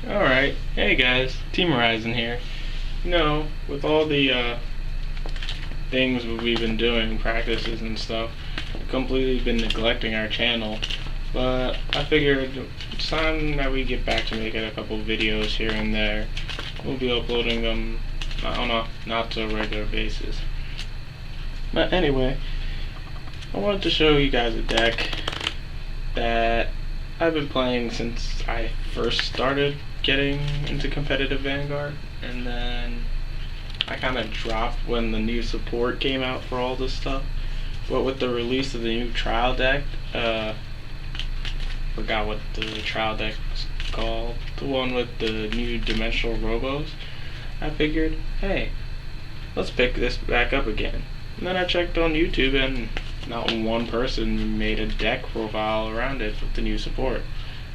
Alright, hey guys, Team Horizon here. With all the things we've been doing, practices and stuff, we've completely been neglecting our channel. But I figured it's time that we get back to making a couple videos here and there. We'll be uploading them on a not so regular basis. But anyway, I wanted to show you guys a deck that I've been playing since I first started getting into competitive Vanguard, and then I kind of dropped when the new support came out for all this stuff. But with the release of the new trial deck, forgot what the trial deck's called, the one with the new dimensional robos, I figured, hey, let's pick this back up again. And then I checked on YouTube, and not one person made a deck profile around it with the new support.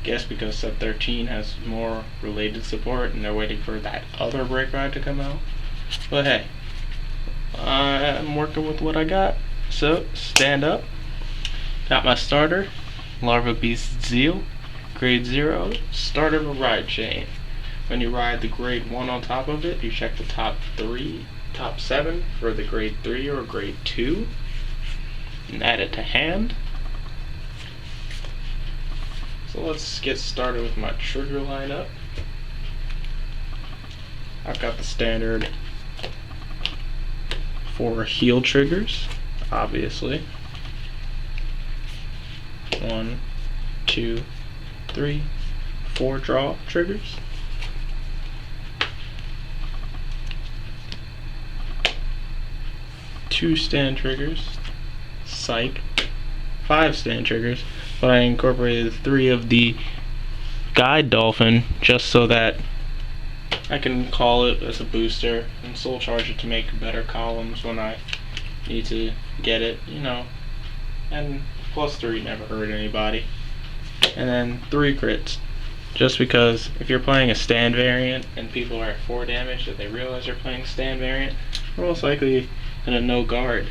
Guess because Set 13 has more related support and they're waiting for that other break ride to come out. But hey, I'm working with what I got. So, stand up. Got my starter, Larva Beast Zeal, grade 0, start of a ride chain. When you ride the grade 1 on top of it, you check the top 7 for the grade 3 or grade 2, and add it to hand. So let's get started with my trigger lineup. I've got the standard 4 heal triggers, obviously. 1, 2, 3, 4 draw triggers. 2 stand triggers, psych. 5 stand triggers, but I incorporated 3 of the guide dolphin just so that I can call it as a booster and soul charge it to make better columns when I need to get it, and plus 3 never hurt anybody. And then 3 crits, just because if you're playing a stand variant and people are at 4 damage, if they realize they're playing stand variant, they're most likely in a no guard.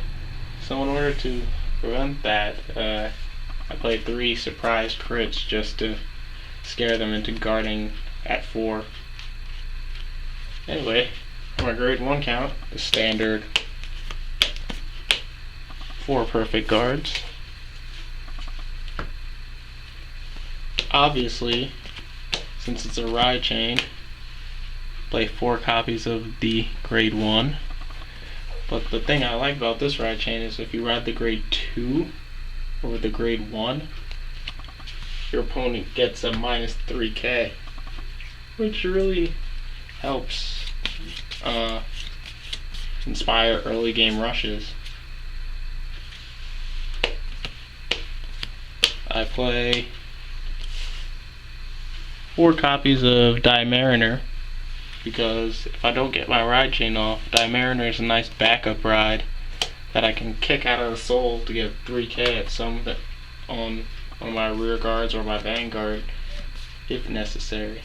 So in order to prevent that, I played 3 surprise crits just to scare them into guarding at 4. Anyway, for my grade 1 count, the standard 4 perfect guards. Obviously, since it's a ride chain, play 4 copies of the grade 1. But the thing I like about this ride chain is if you ride the grade 2 over the grade 1, your opponent gets a minus 3k, which really helps inspire early game rushes. I play 4 copies of Die Mariner, because if I don't get my ride chain off, Die Mariner is a nice backup ride that I can kick out of the soul to get 3k at some that on one of my rear guards or my vanguard if necessary.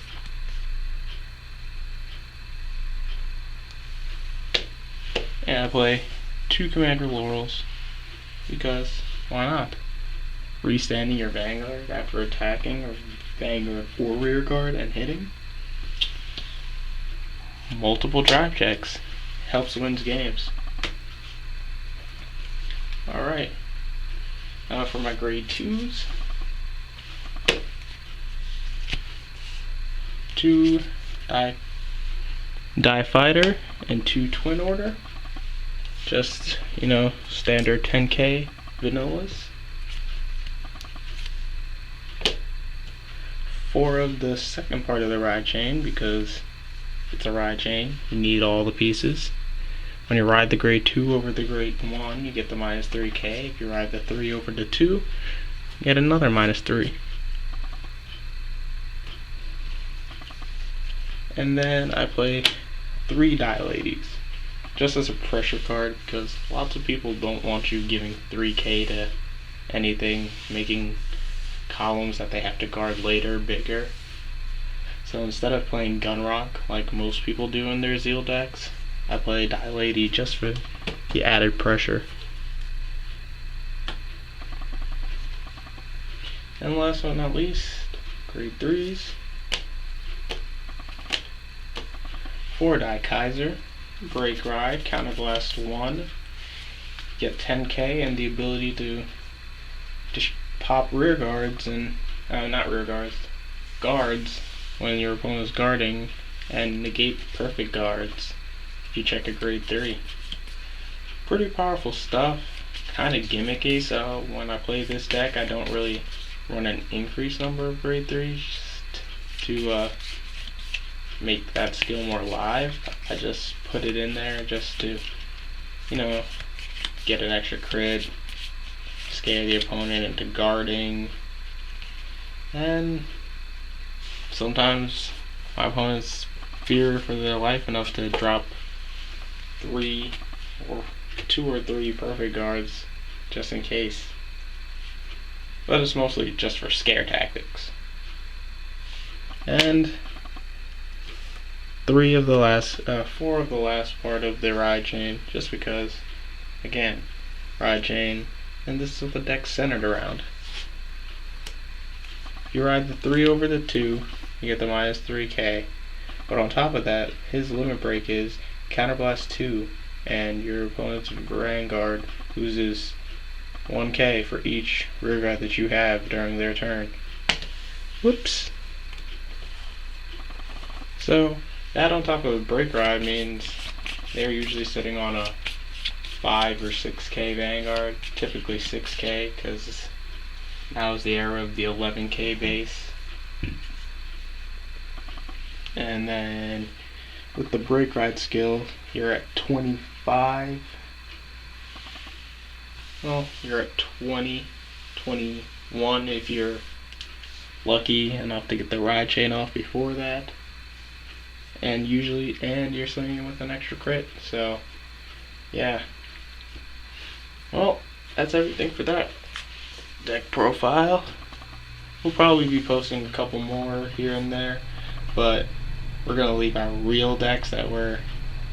And I play 2 Commander Laurels because why not? Restanding your vanguard after attacking or vanguard or rear guard and hitting. Multiple drive checks helps wins games. Alright, now for my grade 2s. 2 Die Fighter and 2 Twin Order. Just, standard 10k vanillas. 4 of the second part of the ride chain, because it's a ride chain, you need all the pieces. When you ride the grade 2 over the grade 1, you get the minus 3k. If you ride the 3 over the 2, you get another minus 3. And then I play 3 Die Ladies, just as a pressure card, because lots of people don't want you giving 3k to anything, making columns that they have to guard later bigger. So instead of playing Gun Rock like most people do in their Zeal decks, I play Die Lady just for the added pressure. And last but not least, grade 3s. 4 ZealKaiser, Break Ride, Counterblast 1, get 10k and the ability to just pop rear guards and, not rear guards, guards when your opponent is guarding, and negate perfect guards if you check a grade 3. Pretty powerful stuff, kind of gimmicky, so when I play this deck I don't really run an increased number of grade 3s to make that skill more live. I just put it in there just to, get an extra crit, scare the opponent into guarding, and sometimes my opponents fear for their life enough to drop 2 or 3 perfect guards just in case. But it's mostly just for scare tactics. And 4 of the last part of the ride chain, just because, again, ride chain, and this is what the deck's centered around. You ride the 3 over the 2, you get the minus 3k, but on top of that, his limit break is Counterblast 2, and your opponent's Vanguard loses 1k for each rear guard that you have during their turn. Whoops. So, that on top of a break ride means they're usually sitting on a 5 or 6k Vanguard, typically 6k, because now is the era of the 11k base. And then with the break ride skill, you're at 25. Well, you're at 20, 21 if you're lucky enough to get the ride chain off before that. And you're swinging with an extra crit, so yeah. Well, that's everything for that deck profile. We'll probably be posting a couple more here and there, but we're gonna leave our real decks that we're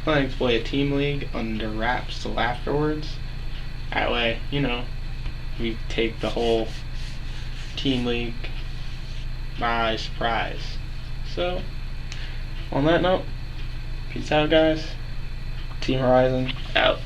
planning to play a team league under wraps till afterwards. That way, we take the whole team league by surprise. So, on that note, peace out, guys. Team Horizon out.